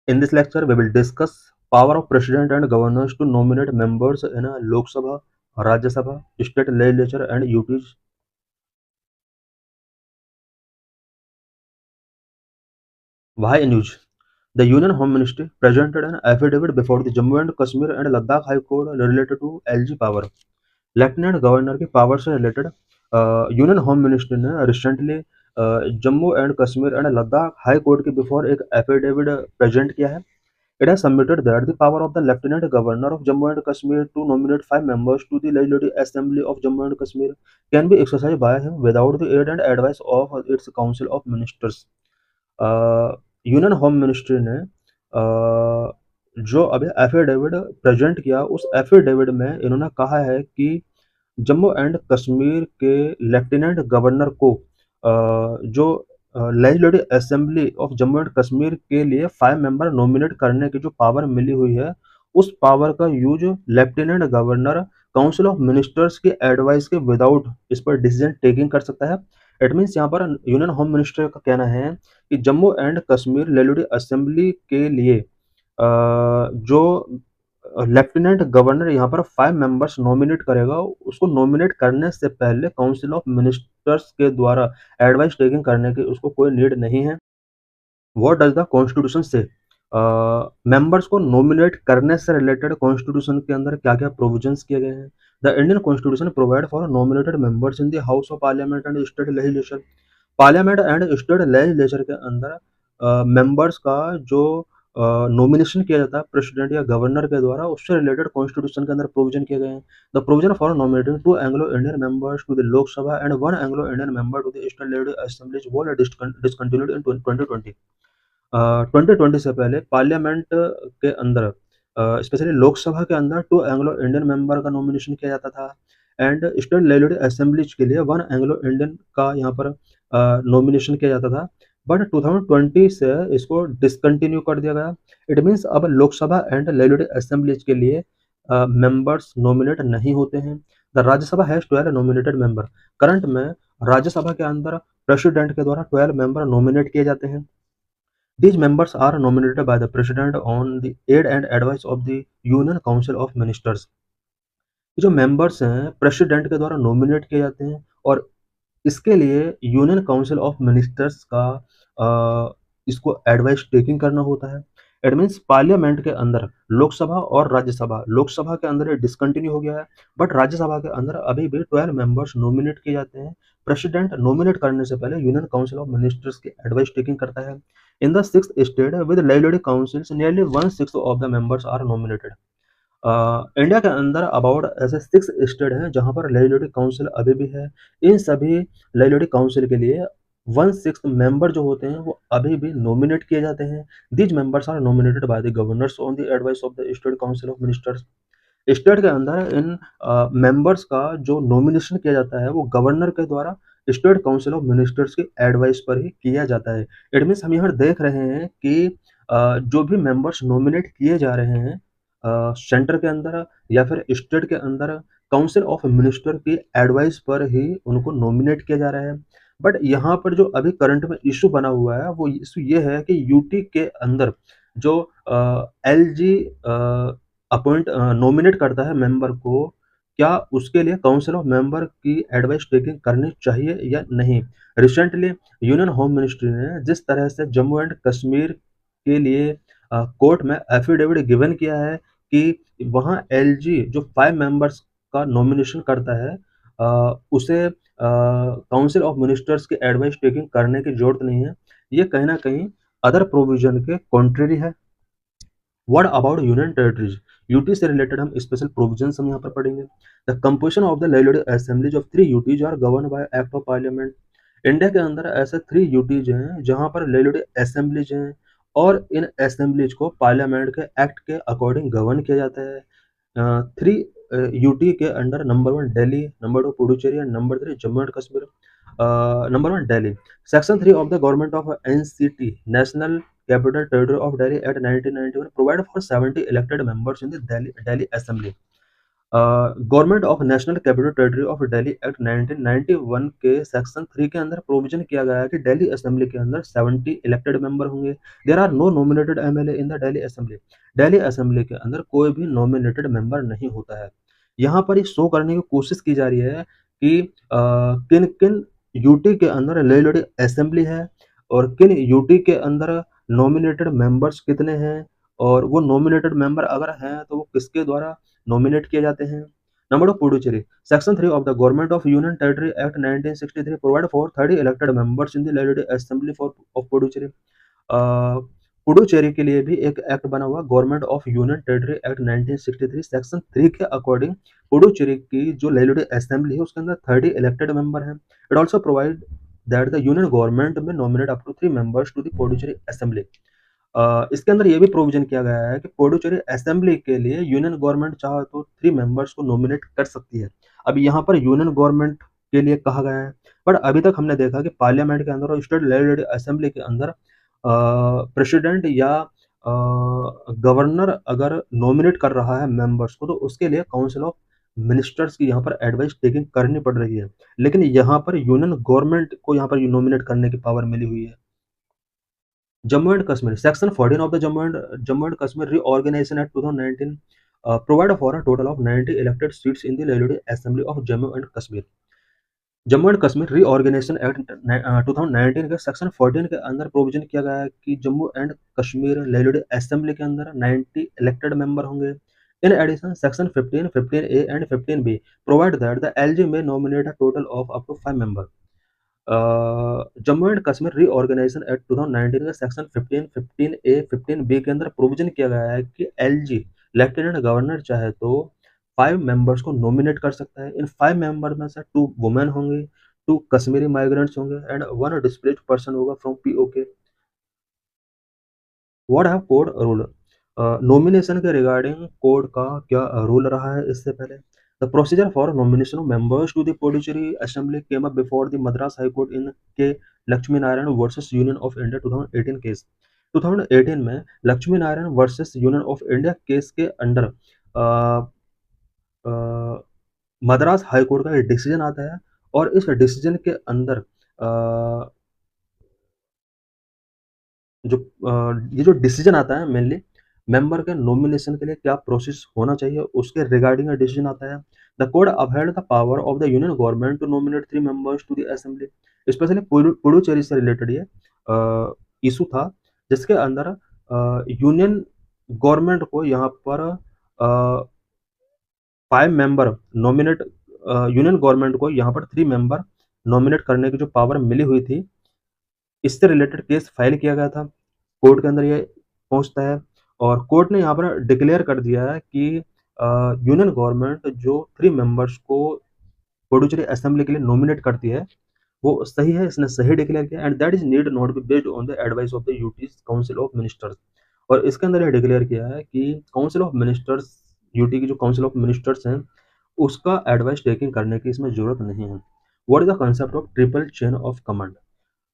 In this lecture, we will discuss power of president and governors to nominate members in a Lok Sabha, Rajya Sabha, state legislature, and UTs. Why news? The Union Home Ministry presented an affidavit before the Jammu and Kashmir and Ladakh High Court related to LG power. Lieutenant governor की power से related union home ministry ने recently Jammu and Kashmir and Ladakh high court के before एक affidavit present किया है. It has submitted that the power of the Lieutenant Governor of Jammu and Kashmir to nominate 5 members to the Legislative Assembly of Jammu and Kashmir can be exercised by him without the aid and advice of its Council of Ministers. Union home ministry ने जो अभी affidavit present किया उस affidavit में इन्होंने कहा है कि जम्मू एंड कश्मीर के लेफ्टिनेंट गवर्नर को जो legislative assembly of Jammu and Kashmir के लिए 5 मेंबर नॉमिनेट करने की जो पावर मिली हुई है उस पावर का use lieutenant governor council of ministers के एडवाइस के विदाउट इस पर डिसीजन टेकिंग कर सकता है. इट मीन्स यहाँ पर यूनियन होम मिनिस्टर का कहना है कि Jammu and Kashmir legislative assembly के लिए जो लेफ्टिनेंट गवर्नर यहाँ पर 5 मेंबर्स नॉमिनेट करेगा उसको नॉमिनेट करने से पहले काउंसिल ऑफ मिनिस्टर्स के द्वारा एडवाइस टेकिंग करने की उसको कोई नीड नहीं है. व्हाट डज द कॉन्स्टिट्यूशन से मेंबर्स को नॉमिनेट करने से रिलेटेड कॉन्स्टिट्यूशन के अंदर क्या क्या प्रोविजंस किए गए हैं. The Indian constitution provide for nominated members in the house of parliament and state legislature. Parliament and state legislature के अंदर मेंबर्स का जो नॉमिनेशन किया जाता है प्रेसिडेंट या गवर्नर के द्वारा उससे रिलेटेड कॉन्स्टिट्यूशन के अंदर प्रोविजन किए गए हैं. The provision for nominating 2 Anglo Indian members to the Lok Sabha and 1 Anglo Indian member to the state legislative assemblies were discontinued in 2020. 2020 से पहले पार्लियामेंट के अंदर स्पेशली लोकसभा के अंदर 2 एंग्लो इंडियन मेंबर का नॉमिनेशन किया जाता था एंड स्टेट लेजिस्लेटिव असेंबलीज के लिए 1 एंग्लो इंडियन का यहाँ पर नॉमिनेशन किया जाता था. बट 2020 से इसको डिसकंटिन्यू कर दिया गया. इट मीन्स अब लोकसभा एंड लेजिस्लेटिव असेंबलीज के लिए मेंबर्स नॉमिनेट नहीं होते हैं. The Rajya Sabha has 12 nominated member. Current में राज्यसभा के अंदर प्रेसिडेंट के द्वारा 12 मेंबर नॉमिनेट किए जाते हैं. These members are nominated by the President on the aid and advice of the Union Council of Ministers. जो मेंबर्स हैं प्रेसिडेंट के द्वारा नॉमिनेट किए जाते हैं और इसके लिए यूनियन काउंसिल ऑफ मिनिस्टर्स का इसको एडवाइस टेकिंग करना होता है. इट मीन्स पार्लियामेंट के अंदर लोकसभा और राज्यसभा, लोकसभा के अंदर ये डिसकंटिन्यू हो गया है बट राज्यसभा के अंदर अभी भी 12 मेंबर्स नॉमिनेट किए जाते हैं. प्रेसिडेंट नॉमिनेट करने से पहले यूनियन काउंसिल ऑफ मिनिस्टर्स की एडवाइस टेकिंग करता है. In the 6th state with legislative councils nearly 1/6 of the members are nominated. India के अंदर अबाउट ऐसे 6 स्टेट हैं जहां पर लेजिस्लेटिव काउंसिल अभी भी है. इन सभी लेजिस्लेटिव काउंसिल के लिए 1/6 मेंबर जो होते हैं वो अभी भी नॉमिनेट किए जाते हैं. These members are nominated by the governors on the advice of the state council of ministers. State के अंदर इन मेंबर्स का जो नॉमिनेशन किया जाता है वो गवर्नर के द्वारा स्टेट काउंसिल ऑफ मिनिस्टर्स की एडवाइस पर ही किया जाता है. इट मीन्स हम यहाँ देख रहे हैं कि जो भी मेंबर्स नॉमिनेट किए जा रहे हैं सेंटर के अंदर या फिर स्टेट के अंदर काउंसिल ऑफ मिनिस्टर की एडवाइस पर ही उनको नॉमिनेट किया जा रहा है. बट यहाँ पर जो अभी करंट में इशू बना हुआ है वो इशू ये है कि यूटी के अंदर जो एलजी अपॉइंट नॉमिनेट करता है मेंबर को, क्या उसके लिए काउंसिल ऑफ मेंबर की एडवाइस टेकिंग करनी चाहिए या नहीं. रिसेंटली यूनियन होम मिनिस्ट्री ने जिस तरह से जम्मू एंड कश्मीर के लिए कोर्ट में एफिडेविट गिवन किया है कि वहाँ एलजी जो 5 मेंबर्स का नॉमिनेशन करता है उसे काउंसिल ऑफ मिनिस्टर्स की एडवाइस टेकिंग करने की जरूरत नहीं है. ये कहीं ना कहीं अदर प्रोविजन के कॉन्ट्रेरी है. What about union territories. UT से रिलेटेड हम स्पेशल प्रोविजंस हम यहाँ पर पढ़ेंगे. The composition of the legislative assemblies of 3 UTs are govern by act of parliament. India के अंदर ऐसे 3 यूटीज हैं जहाँ पर लेजिस्लेटिव असेंबलीज हैं और इन असेंबलीज को पार्लियामेंट के एक्ट के अकॉर्डिंग गवर्न किया जाता है. 3 यूटी के under number 1 Delhi, number 2 Puducherry and number 3 Jammu and Kashmir. Number 1 Delhi. Section 3 of the government of NCT National Capital Territory of Delhi at 1991 provide for 70 elected members in the Delhi Assembly. Government of national capital territory of Delhi act 1991 के section 3 के अंदर provision किया गया है कि Delhi assembly के अंदर 70 elected member होंगे। There are no nominated MLA in the Delhi assembly. Delhi assembly के अंदर कोई भी नॉमिनेटेड मेंबर नहीं होता है। यहाँ पर ये शो करने की कोशिश की जा रही है कि किन किन यूटी के अंदर लेजिस्लेटिव असेंबली है और किन यूटी के अंदर नॉमिनेटेड मेंबर्स कितने हैं, और वो नॉमिनेटेड मेंबर अगर हैं तो वो किसके द्वारा नॉमिनेट किए जाते हैं। Number of Puducherry section 3 of the government of union territory act 1963 provide for 30 elected members in the legislative assembly for of Puducherry. Puducherry के लिए भी एक एक्ट बना हुआ government of union territory act 1963 section 3 के अकॉर्डिंग पुडुचेरी की जो लेजिस्लेटिव असेंबली है उसके अंदर 30 इलेक्टेड मेंबर हैं। It also provide that the union government may nominate up to 3 members to the Puducherry assembly. इसके अंदर ये भी प्रोविजन किया गया है कि पुडुचेरी असेंबली के लिए यूनियन गवर्नमेंट चाहे तो 3 मेंबर्स को नॉमिनेट कर सकती है। अब यहाँ पर यूनियन गवर्नमेंट के लिए कहा गया है, बट अभी तक हमने देखा कि पार्लियामेंट के अंदर और स्टेट लेजिस्लेटिव असेंबली के अंदर प्रेसिडेंट या गवर्नर अगर नॉमिनेट कर रहा है मेंबर्स को तो उसके लिए काउंसिल ऑफ मिनिस्टर्स की यहाँ पर एडवाइस टेकिंग करनी पड़ रही है। लेकिन यहाँ पर यूनियन गवर्नमेंट को यहाँ पर नॉमिनेट करने की पावर मिली हुई है। Jammu and Kashmir section 14 of the Jammu and Kashmir Reorganization Act 2019 provide for a total of 90 elected seats in the Legislative Assembly of Jammu and Kashmir। Jammu and Kashmir reorganisation act 2019 के section 14 के अंदर provision किया गया है कि Jammu and Kashmir legislative assembly के अंदर 90 elected member होंगे। In addition section 15, 15A and 15B provide that the LG may nominate a total of up to 5 member. Jammu and Kashmir reorganisation act 2019 का सेक्शन 15, 15A, 15B के अंदर प्रोविजन किया गया है कि एलजी लेफ्टिनेंट गवर्नर चाहे तो 5 मेंबर्स को नॉमिनेट कर सकता है। इन 5 मेंबर में से 2 वुमेन होंगे, 2 कश्मीरी माइग्रेंट्स होंगे एंड 1 डिस्प्लेस्ड पर्सन होगा from PoK. What have code rule nomination के रिगार्डिंग कोड का क्या रूल रहा है इससे पहले। The procedure for nomination of members to the Puducherry assembly came up before the Madras high court in K Lakshmi Narayan versus union of India 2018 case. 2018 में Lakshmi Narayan versus union of India case के under Madras high court का एक decision आता है और इस decision के अंदर ये जो डिसीजन आता है मेनली मेंबर के नॉमिनेशन के लिए क्या प्रोसेस होना चाहिए उसके रिगार्डिंग डिसीजन आता है। The code upheld the power of the union government to nominate 3 members to the assembly. Specially Puducherry से रिलेटेड ये इशू था जिसके अंदर यूनियन गवर्नमेंट को यहाँ पर 5 मेंबर नॉमिनेट यूनियन गवर्नमेंट को यहाँ पर 3 मेंबर नॉमिनेट करने की जो पावर मिली हुई थी इससे रिलेटेड केस फाइल किया गया था। कोर्ट के अंदर ये पहुंचता है और कोर्ट ने यहाँ पर डिक्लेयर कर दिया है कि यूनियन गवर्नमेंट जो 3 मेंबर्स को पुडुचेरी असेंबली के लिए नॉमिनेट करती है वो सही है, इसने सही डिक्लेयर किया and that is need not be based on the advice of the UTs council of ministers. और इसके अंदर ये डिक्लेयर किया है कि काउंसिल ऑफ मिनिस्टर्स यूटी की जो काउंसिल ऑफ मिनिस्टर्स हैं उसका एडवाइस टेकिंग करने की इसमें जरूरत नहीं है। What is the concept of triple chain of command.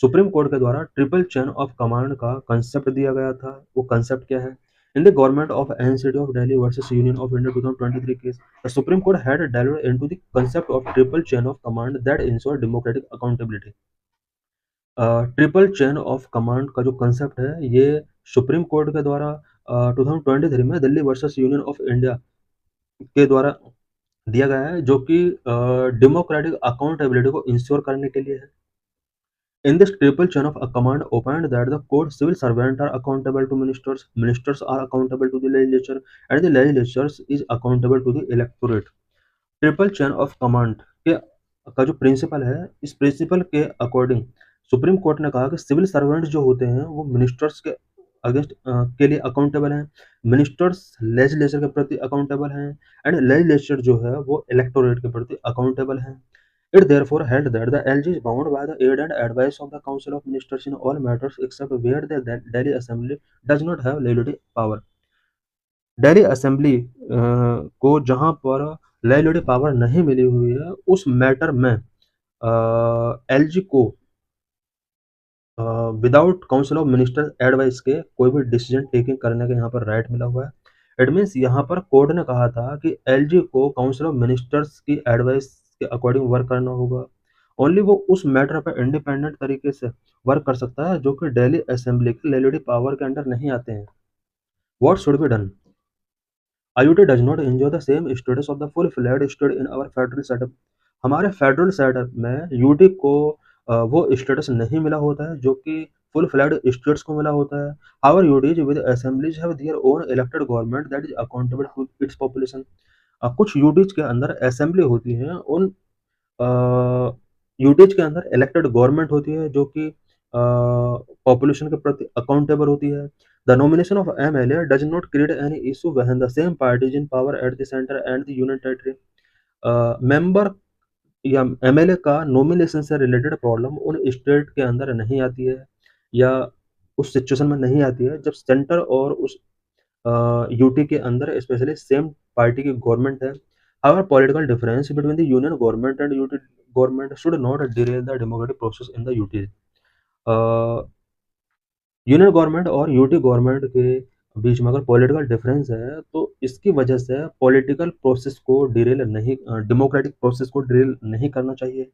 Supreme court के द्वारा ट्रिपल चेन ऑफ कमांड का कंसेप्ट दिया गया था। वो कंसेप्ट क्या है। In the government of NCT of Delhi versus union of India 2023 case the supreme court had delved into the concept of triple chain of command that ensure democratic accountability। Triple chain of command का जो concept है ये supreme court के द्वारा 2023 में Delhi versus union of India के द्वारा दिया गया है जो कि डेमोक्रेटिक अकाउंटेबिलिटी को इंश्योर करने के लिए है। In this triple chain of a command opined that the court civil servants are accountable to ministers, ministers are accountable to the legislature, and the legislature is accountable to the electorate। Triple chain of command के का जो principal है इस principal के according supreme court ने कहा कि civil servant जो होते हैं वो मिनिस्टर्स के अगेंस्ट के लिए अकाउंटेबल हैं, मिनिस्टर्स लेजिस्लेचर के प्रति अकाउंटेबल हैं एंड लेजिस्लेचर जो है वो इलेक्टोरेट के प्रति अकाउंटेबल हैं। It therefore held that the LG is bound by the aid and advice of the Council of Ministers in all matters except where the Delhi Assembly does not have legislative power। Delhi assembly को जहां पर legislative power नहीं मिली हुई है उस matter में LG को without council of ministers advice के कोई भी डिसीजन टेकिंग करने का यहाँ पर राइट मिला हुआ है। इट मीन्स यहाँ पर कोर्ट ने कहा था कि एलजी को काउंसिल ऑफ मिनिस्टर्स की एडवाइस के अकॉर्डिंग वर्क करना होगा। ओनली वो उस मैटर पे इंडिपेंडेंट तरीके से वर्क कर सकता है जो कि दिल्ली असेंबली के लेजिस्लेटिव पावर के अंडर नहीं आते हैं। What should be done? IoT does not enjoy the same status of the full-fledged state in our federal setup. हमारे फेडरल सेटअप में यूटी को वो स्टेटस नहीं मिला होता है जो कि फुल फ्लैड स्टेट्स को मिला होता है। However UTs with assemblies have their own elected government that is accountable to its population. कुछ यूटीज के अंदर असेंबली होती है, उन यूटीज के अंदर इलेक्टेड गवर्नमेंट होती है जो कि पॉपुलेशन के प्रति अकाउंटेबल होती है। The nomination of MLA does not create any issue when the same party is in power at the centre and the union territory. Member या एमएलए का नॉमिनेशन से रिलेटेड प्रॉब्लम उन स्टेट के अंदर नहीं आती है या उस सिचुएशन में नहीं आती है जब सेंटर और उस यूटी के अंदर स्पेशली सेम पार्टी की गवर्नमेंट है। However, political difference between the union government and UT government should not derail the democratic process in the UT। Union government और यूटी गवर्नमेंट के बीच में अगर पॉलिटिकल डिफरेंस है तो इसकी वजह से पॉलिटिकल प्रोसेस को डिरेल नहीं डेमोक्रेटिक प्रोसेस को डिरेल नहीं करना चाहिए।